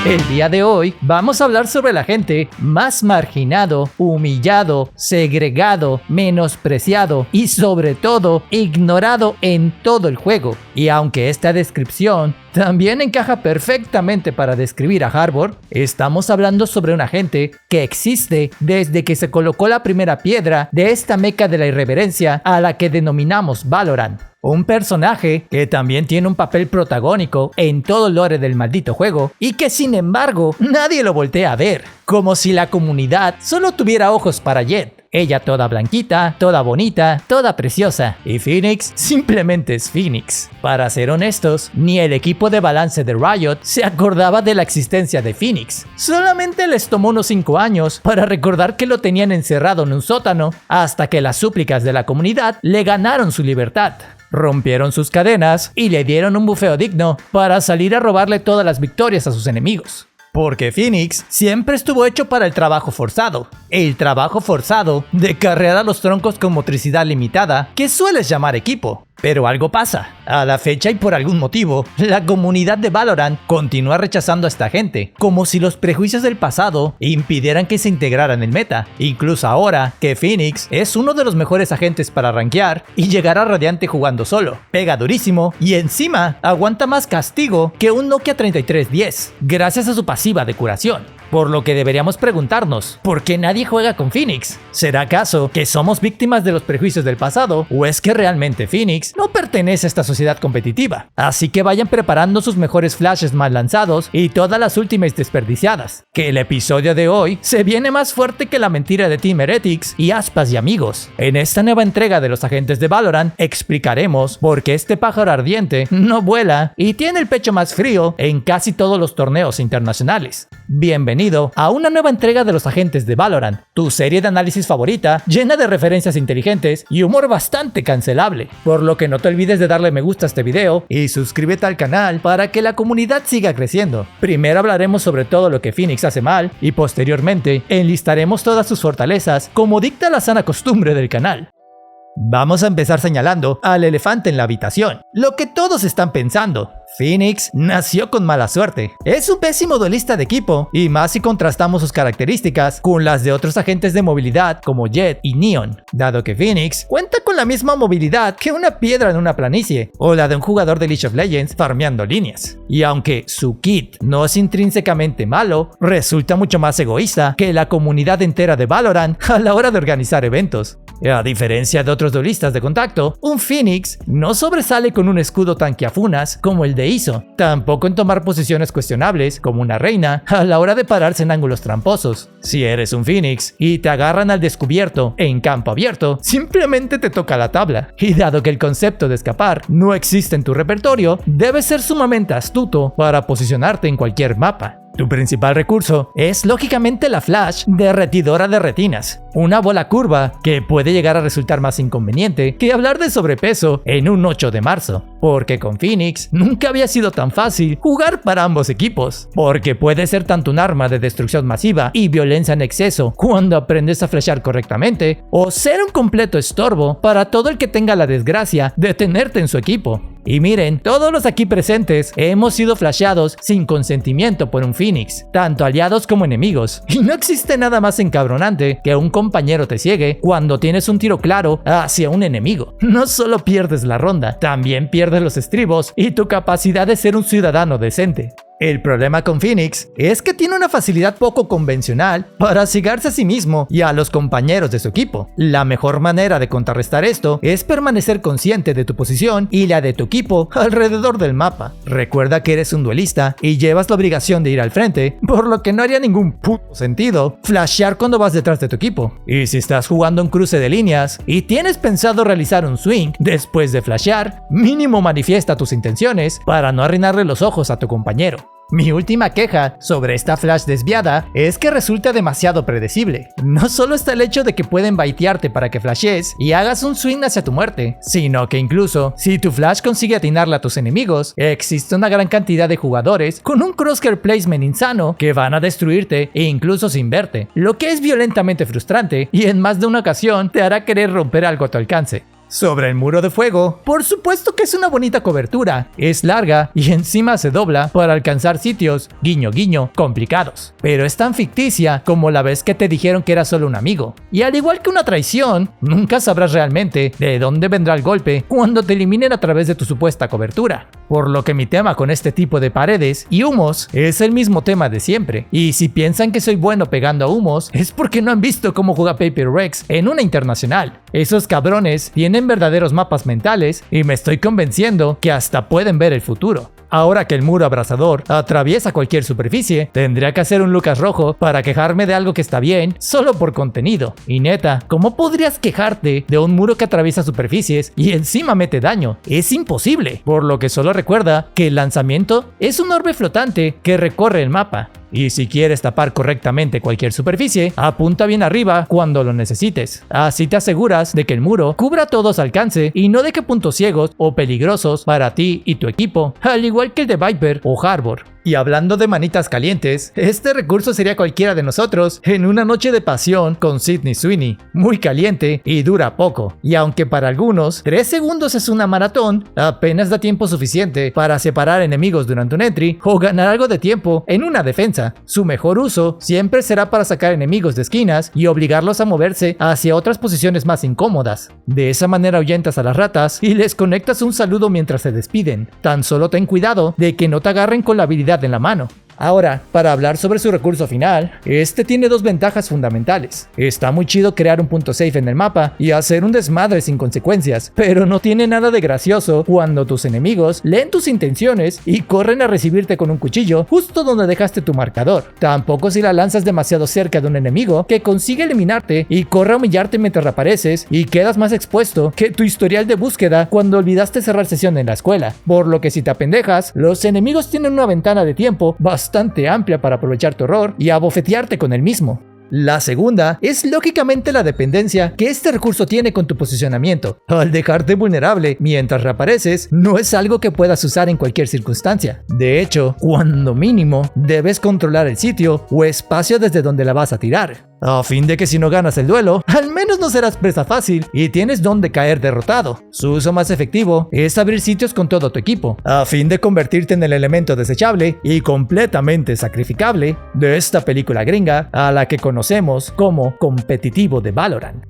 El día de hoy vamos a hablar sobre el agente más marginado, humillado, segregado, menospreciado y sobre todo ignorado en todo el juego. Y aunque esta descripción también encaja perfectamente para describir a Harbor, estamos hablando sobre un agente que existe desde que se colocó la primera piedra de esta meca de la irreverencia a la que denominamos Valorant. Un personaje que también tiene un papel protagónico en todo el lore del maldito juego y que sin embargo nadie lo voltea a ver, como si la comunidad solo tuviera ojos para Jett. Ella toda blanquita, toda bonita, toda preciosa. Y Phoenix simplemente es Phoenix. Para ser honestos, ni el equipo de balance de Riot se acordaba de la existencia de Phoenix. Solamente les tomó unos 5 años para recordar que lo tenían encerrado en un sótano, hasta que las súplicas de la comunidad le ganaron su libertad. Rompieron sus cadenas y le dieron un bufeo digno para salir a robarle todas las victorias a sus enemigos. Porque Phoenix siempre estuvo hecho para el trabajo forzado. El trabajo forzado de carrear a los troncos con motricidad limitada, que sueles llamar equipo. Pero algo pasa. A la fecha y por algún motivo, la comunidad de Valorant continúa rechazando a esta gente, como si los prejuicios del pasado impidieran que se integraran en meta. Incluso ahora que Phoenix es uno de los mejores agentes para rankear y llegar a Radiante jugando solo. Pega durísimo y encima aguanta más castigo que un Nokia 3310, gracias a su pasiva de curación. Por lo que deberíamos preguntarnos, ¿por qué nadie juega con Phoenix? ¿Será acaso que somos víctimas de los prejuicios del pasado? ¿O es que realmente Phoenix no pertenece a esta sociedad competitiva? Así que vayan preparando sus mejores flashes mal lanzados y todas las ultimates desperdiciadas, que el episodio de hoy se viene más fuerte que la mentira de Team Heretics y aspas y amigos. En esta nueva entrega de los agentes de Valorant explicaremos por qué este pájaro ardiente no vuela y tiene el pecho más frío en casi todos los torneos internacionales. Bienvenido a una nueva entrega de los agentes de Valorant, tu serie de análisis favorita, llena de referencias inteligentes y humor bastante cancelable. Por lo que no te olvides de darle me gusta a este video y suscríbete al canal para que la comunidad siga creciendo. Primero hablaremos sobre todo lo que Phoenix hace mal y posteriormente enlistaremos todas sus fortalezas como dicta la sana costumbre del canal. Vamos a empezar señalando al elefante en la habitación, lo que todos están pensando. Phoenix nació con mala suerte. Es un pésimo duelista de equipo, y más si contrastamos sus características con las de otros agentes de movilidad como Jett y Neon, dado que Phoenix cuenta con la misma movilidad que una piedra en una planicie, o la de un jugador de League of Legends farmeando líneas. Y aunque su kit no es intrínsecamente malo, resulta mucho más egoísta que la comunidad entera de Valorant a la hora de organizar eventos. A diferencia de otros duelistas de contacto, un Phoenix no sobresale con un escudo tanqueafunas como el de ISO, tampoco en tomar posiciones cuestionables como una reina a la hora de pararse en ángulos tramposos. Si eres un Phoenix y te agarran al descubierto en campo abierto, simplemente te toca la tabla. Y dado que el concepto de escapar no existe en tu repertorio, debes ser sumamente astuto para posicionarte en cualquier mapa. Tu principal recurso es lógicamente la flash derretidora de retinas, una bola curva que puede llegar a resultar más inconveniente que hablar de sobrepeso en un 8 de marzo, porque con Phoenix nunca había sido tan fácil jugar para ambos equipos, porque puede ser tanto un arma de destrucción masiva y violencia en exceso cuando aprendes a flashar correctamente, o ser un completo estorbo para todo el que tenga la desgracia de tenerte en su equipo. Y miren, todos los aquí presentes hemos sido flasheados sin consentimiento por un Phoenix, tanto aliados como enemigos. Y no existe nada más encabronante que un compañero te ciegue cuando tienes un tiro claro hacia un enemigo. No solo pierdes la ronda, también pierdes los estribos y tu capacidad de ser un ciudadano decente. El problema con Phoenix es que tiene una facilidad poco convencional para cigarse a sí mismo y a los compañeros de su equipo. La mejor manera de contrarrestar esto es permanecer consciente de tu posición y la de tu equipo alrededor del mapa. Recuerda que eres un duelista y llevas la obligación de ir al frente, por lo que no haría ningún puto sentido flashear cuando vas detrás de tu equipo. Y si estás jugando un cruce de líneas y tienes pensado realizar un swing después de flashear, mínimo manifiesta tus intenciones para no arruinarle los ojos a tu compañero. Mi última queja sobre esta flash desviada es que resulta demasiado predecible. No solo está el hecho de que pueden baitearte para que flashes y hagas un swing hacia tu muerte, sino que incluso si tu flash consigue atinarle a tus enemigos, existe una gran cantidad de jugadores con un crosshair placement insano que van a destruirte e incluso sin verte, lo que es violentamente frustrante y en más de una ocasión te hará querer romper algo a tu alcance. Sobre el muro de fuego, por supuesto que es una bonita cobertura, es larga y encima se dobla para alcanzar sitios, guiño guiño, complicados. Pero es tan ficticia como la vez que te dijeron que era solo un amigo. Y al igual que una traición, nunca sabrás realmente de dónde vendrá el golpe cuando te eliminen a través de tu supuesta cobertura. Por lo que mi tema con este tipo de paredes y humos es el mismo tema de siempre. Y si piensan que soy bueno pegando a humos, es porque no han visto cómo juega Paper Rex en una internacional. Esos cabrones tienen verdaderos mapas mentales y me estoy convenciendo que hasta pueden ver el futuro. Ahora que el muro abrasador atraviesa cualquier superficie, tendría que hacer un Lucas rojo para quejarme de algo que está bien solo por contenido. Y neta, ¿cómo podrías quejarte de un muro que atraviesa superficies y encima mete daño? Es imposible. Por lo que solo recuerda que el lanzamiento es un orbe flotante que recorre el mapa. Y si quieres tapar correctamente cualquier superficie, apunta bien arriba cuando lo necesites. Así te aseguras de que el muro cubra todo su alcance y no deje puntos ciegos o peligrosos para ti y tu equipo, al igual que el de Viper o Harbor. Y hablando de manitas calientes, este recurso sería cualquiera de nosotros en una noche de pasión con Sydney Sweeney, muy caliente y dura poco. Y aunque para algunos 3 segundos es una maratón, apenas da tiempo suficiente para separar enemigos durante un entry o ganar algo de tiempo en una defensa. Su mejor uso siempre será para sacar enemigos de esquinas y obligarlos a moverse hacia otras posiciones más incómodas. De esa manera ahuyentas a las ratas y les conectas un saludo mientras se despiden. Tan solo ten cuidado de que no te agarren con la habilidad en la mano. Ahora, para hablar sobre su recurso final, este tiene 2 ventajas fundamentales. Está muy chido crear un punto safe en el mapa y hacer un desmadre sin consecuencias, pero no tiene nada de gracioso cuando tus enemigos leen tus intenciones y corren a recibirte con un cuchillo justo donde dejaste tu marcador. Tampoco si la lanzas demasiado cerca de un enemigo que consigue eliminarte y corre a humillarte mientras reapareces y quedas más expuesto que tu historial de búsqueda cuando olvidaste cerrar sesión en la escuela. Por lo que si te apendejas, los enemigos tienen una ventana de tiempo bastante amplia para aprovechar tu error y abofetearte con el mismo. La segunda es lógicamente la dependencia que este recurso tiene con tu posicionamiento. Al dejarte vulnerable mientras reapareces, no es algo que puedas usar en cualquier circunstancia. De hecho, cuando mínimo, debes controlar el sitio o espacio desde donde la vas a tirar, a fin de que si no ganas el duelo, al menos no serás presa fácil y tienes donde caer derrotado. Su uso más efectivo es abrir sitios con todo tu equipo, a fin de convertirte en el elemento desechable y completamente sacrificable de esta película gringa a la que conocemos como competitivo de Valorant.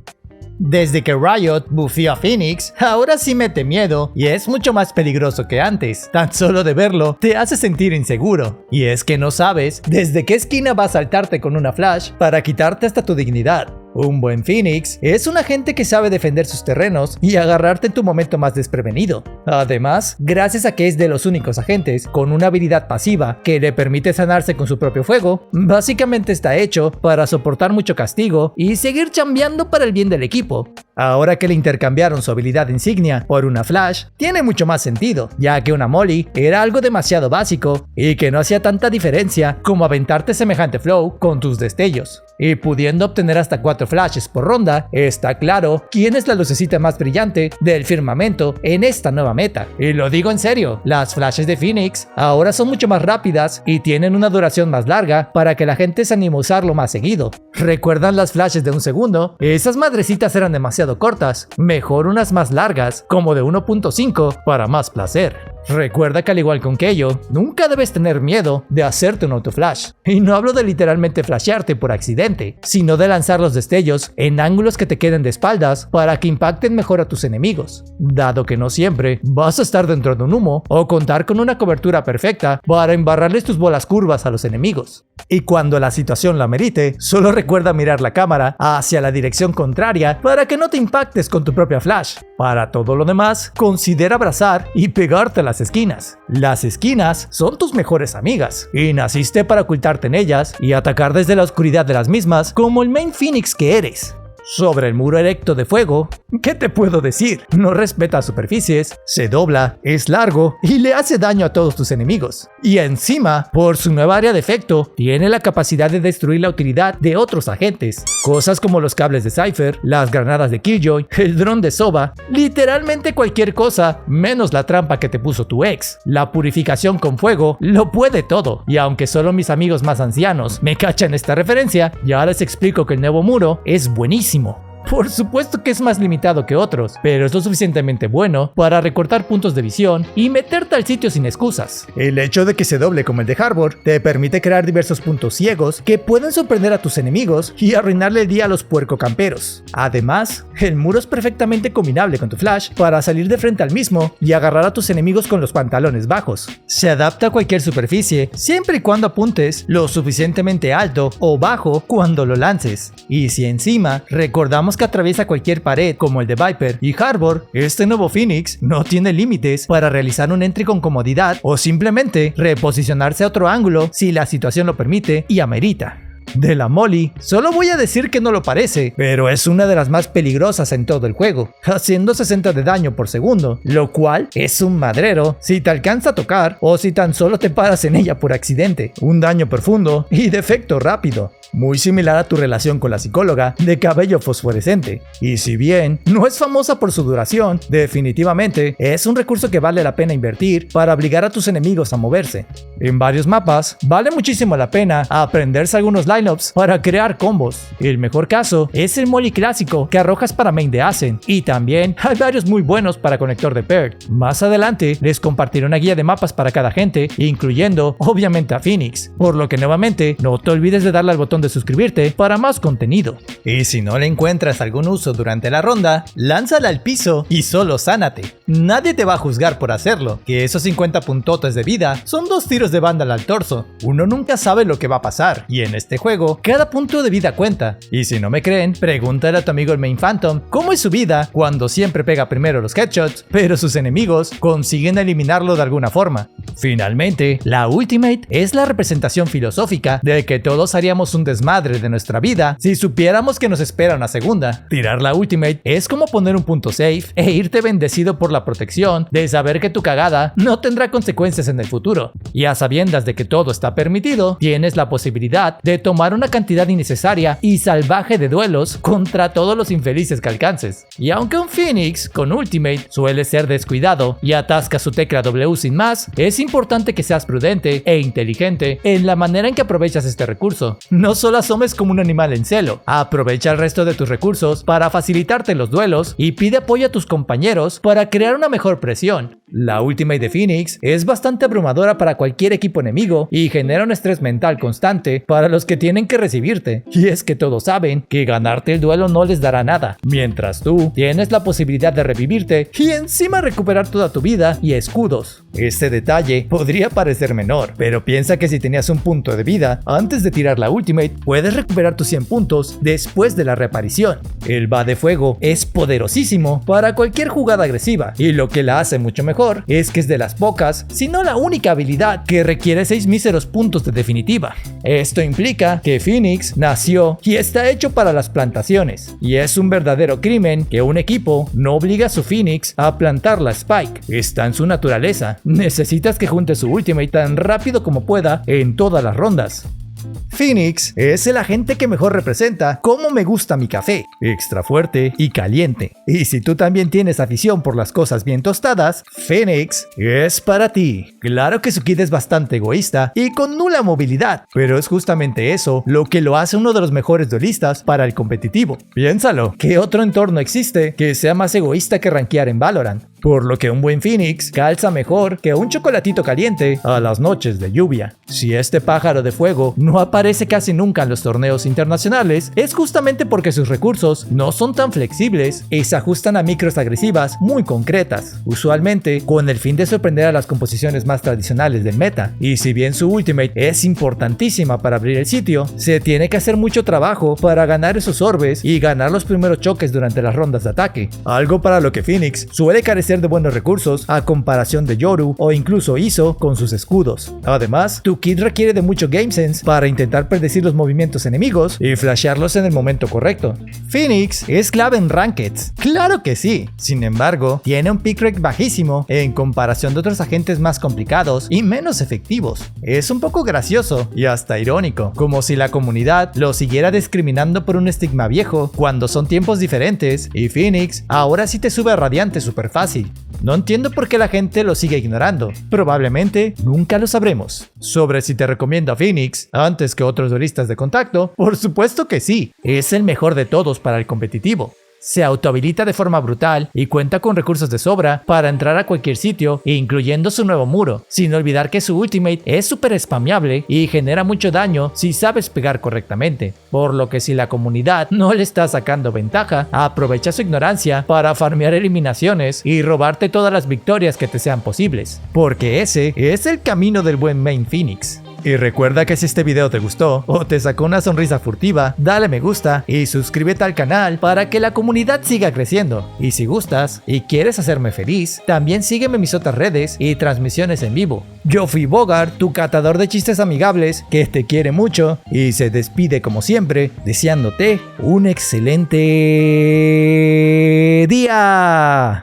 Desde que Riot bufió a Phoenix, ahora sí mete miedo y es mucho más peligroso que antes. Tan solo de verlo te hace sentir inseguro. Y es que no sabes desde qué esquina va a saltarte con una flash para quitarte hasta tu dignidad. Un buen Phoenix es un agente que sabe defender sus terrenos y agarrarte en tu momento más desprevenido. Además, gracias a que es de los únicos agentes con una habilidad pasiva que le permite sanarse con su propio fuego, básicamente está hecho para soportar mucho castigo y seguir chambeando para el bien del equipo. Ahora que le intercambiaron su habilidad insignia por una flash, tiene mucho más sentido, ya que una molly era algo demasiado básico y que no hacía tanta diferencia como aventarte semejante flow con tus destellos. Y pudiendo obtener hasta 4 flashes por ronda, está claro quién es la lucecita más brillante del firmamento en esta nueva meta. Y lo digo en serio, las flashes de Phoenix ahora son mucho más rápidas y tienen una duración más larga para que la gente se anime a usarlo más seguido. ¿Recuerdan las flashes de 1 segundo? Esas madrecitas eran demasiado cortas, mejor unas más largas, como de 1.5 para más placer. Recuerda que al igual que un Keio, nunca debes tener miedo de hacerte un autoflash. Y no hablo de literalmente flashearte por accidente, sino de lanzar los destellos en ángulos que te queden de espaldas para que impacten mejor a tus enemigos, dado que no siempre vas a estar dentro de un humo o contar con una cobertura perfecta para embarrarles tus bolas curvas a los enemigos. Y cuando la situación la amerite, solo recuerda mirar la cámara hacia la dirección contraria para que no te impactes con tu propia flash. Para todo lo demás, considera abrazar y pegarte a las esquinas. Las esquinas son tus mejores amigas y naciste para ocultarte en ellas y atacar desde la oscuridad de las mismas como el main Phoenix que eres. Sobre el muro erecto de fuego, ¿qué te puedo decir? No respeta superficies, se dobla, es largo y le hace daño a todos tus enemigos. Y encima, por su nueva área de efecto, tiene la capacidad de destruir la utilidad de otros agentes. Cosas como los cables de Cypher, las granadas de Killjoy, el dron de Sova, literalmente cualquier cosa, menos la trampa que te puso tu ex. La purificación con fuego lo puede todo. Y aunque solo mis amigos más ancianos me cachan esta referencia, ya les explico que el nuevo muro es buenísimo. Por supuesto que es más limitado que otros, pero es lo suficientemente bueno para recortar puntos de visión y meterte al sitio sin excusas. El hecho de que se doble como el de Harbor te permite crear diversos puntos ciegos que pueden sorprender a tus enemigos y arruinarle el día a los puercocamperos. Además, el muro es perfectamente combinable con tu flash para salir de frente al mismo y agarrar a tus enemigos con los pantalones bajos. Se adapta a cualquier superficie siempre y cuando apuntes lo suficientemente alto o bajo cuando lo lances. Y si encima recordamos que atraviesa cualquier pared como el de Viper y Harbor, este nuevo Phoenix no tiene límites para realizar un entry con comodidad o simplemente reposicionarse a otro ángulo si la situación lo permite y amerita. De la Molly, solo voy a decir que no lo parece, pero es una de las más peligrosas en todo el juego, haciendo 60 de daño por segundo, lo cual es un madrero si te alcanza a tocar o si tan solo te paras en ella por accidente, un daño profundo y de efecto rápido. Muy similar a tu relación con la psicóloga de cabello fosforescente. Y si bien no es famosa por su duración, definitivamente es un recurso que vale la pena invertir para obligar a tus enemigos a moverse. En varios mapas vale muchísimo la pena aprenderse algunos lineups para crear combos. El mejor caso es el Molly clásico que arrojas para main de Ascent, y también hay varios muy buenos para conector de Paired. Más adelante les compartiré una guía de mapas para cada gente, incluyendo obviamente a Phoenix, por lo que nuevamente no te olvides de darle al botón de suscribirte para más contenido. Y si no le encuentras algún uso durante la ronda, lánzala al piso y solo sánate. Nadie te va a juzgar por hacerlo, que esos 50 puntotes de vida son 2 tiros de Vandal al torso. Uno nunca sabe lo que va a pasar, y en este juego cada punto de vida cuenta. Y si no me creen, pregúntale a tu amigo el Main Phantom cómo es su vida cuando siempre pega primero los headshots, pero sus enemigos consiguen eliminarlo de alguna forma. Finalmente, la Ultimate es la representación filosófica de que todos haríamos un desmadre de nuestra vida si supiéramos que nos espera una segunda. Tirar la Ultimate es como poner un punto safe e irte bendecido por la protección de saber que tu cagada no tendrá consecuencias en el futuro. Y a sabiendas de que todo está permitido, tienes la posibilidad de tomar una cantidad innecesaria y salvaje de duelos contra todos los infelices que alcances. Y aunque un Phoenix con Ultimate suele ser descuidado y atasca su tecla W sin más, es importante que seas prudente e inteligente en la manera en que aprovechas este recurso. No solo asomes como un animal en celo, aprovecha el resto de tus recursos para facilitarte los duelos y pide apoyo a tus compañeros para crear una mejor presión. La Ultimate de Phoenix es bastante abrumadora para cualquier equipo enemigo y genera un estrés mental constante para los que tienen que recibirte. Y es que todos saben que ganarte el duelo no les dará nada, mientras tú tienes la posibilidad de revivirte y encima recuperar toda tu vida y escudos. Este detalle podría parecer menor, pero piensa que si tenías un punto de vida antes de tirar la Ultimate, puedes recuperar tus 100 puntos después de la reaparición. El Va de Fuego es poderosísimo para cualquier jugada agresiva, y lo que la hace mucho mejor es que es de las pocas, si no la única habilidad que requiere 6 míseros puntos de definitiva. Esto implica que Phoenix nació y está hecho para las plantaciones, y es un verdadero crimen que un equipo no obliga a su Phoenix a plantar la Spike. Está en su naturaleza. Necesitas que junte su Ultimate tan rápido como pueda en todas las rondas. Phoenix es el agente que mejor representa cómo me gusta mi café, extra fuerte y caliente. Y si tú también tienes afición por las cosas bien tostadas, Phoenix es para ti. Claro que su kit es bastante egoísta y con nula movilidad, pero es justamente eso lo que lo hace uno de los mejores duelistas para el competitivo. Piénsalo, ¿qué otro entorno existe que sea más egoísta que rankear en Valorant? Por lo que un buen Phoenix calza mejor que un chocolatito caliente a las noches de lluvia. Si este pájaro de fuego no aparece casi nunca en los torneos internacionales, es justamente porque sus recursos no son tan flexibles y se ajustan a micros agresivas muy concretas, usualmente con el fin de sorprender a las composiciones más tradicionales del meta. Y si bien su Ultimate es importantísima para abrir el sitio, se tiene que hacer mucho trabajo para ganar esos orbes y ganar los primeros choques durante las rondas de ataque, algo para lo que Phoenix suele carecer de buenos recursos a comparación de Yoru o incluso Iso con sus escudos. Además, tu kit requiere de mucho game sense para intentar predecir los movimientos enemigos y flashearlos en el momento correcto. Phoenix es clave en Rankeds, claro que sí. Sin embargo, tiene un pick rate bajísimo en comparación de otros agentes más complicados y menos efectivos. Es un poco gracioso y hasta irónico, como si la comunidad lo siguiera discriminando por un estigma viejo cuando son tiempos diferentes y Phoenix ahora sí te sube a Radiante super fácil fácil. No entiendo por qué la gente lo sigue ignorando. Probablemente nunca lo sabremos. Sobre si te recomiendo a Phoenix antes que otros duelistas de contacto, por supuesto que sí. Es el mejor de todos para el competitivo. Se autohabilita de forma brutal y cuenta con recursos de sobra para entrar a cualquier sitio, incluyendo su nuevo muro, sin olvidar que su ultimate es súper spameable y genera mucho daño si sabes pegar correctamente, por lo que si la comunidad no le está sacando ventaja, aprovecha su ignorancia para farmear eliminaciones y robarte todas las victorias que te sean posibles, porque ese es el camino del buen main Phoenix. Y recuerda que si este video te gustó o te sacó una sonrisa furtiva, dale me gusta y suscríbete al canal para que la comunidad siga creciendo. Y si gustas y quieres hacerme feliz, también sígueme en mis otras redes y transmisiones en vivo. Yo fui Bogart, tu catador de chistes amigables, que te quiere mucho y se despide como siempre, deseándote un excelente día.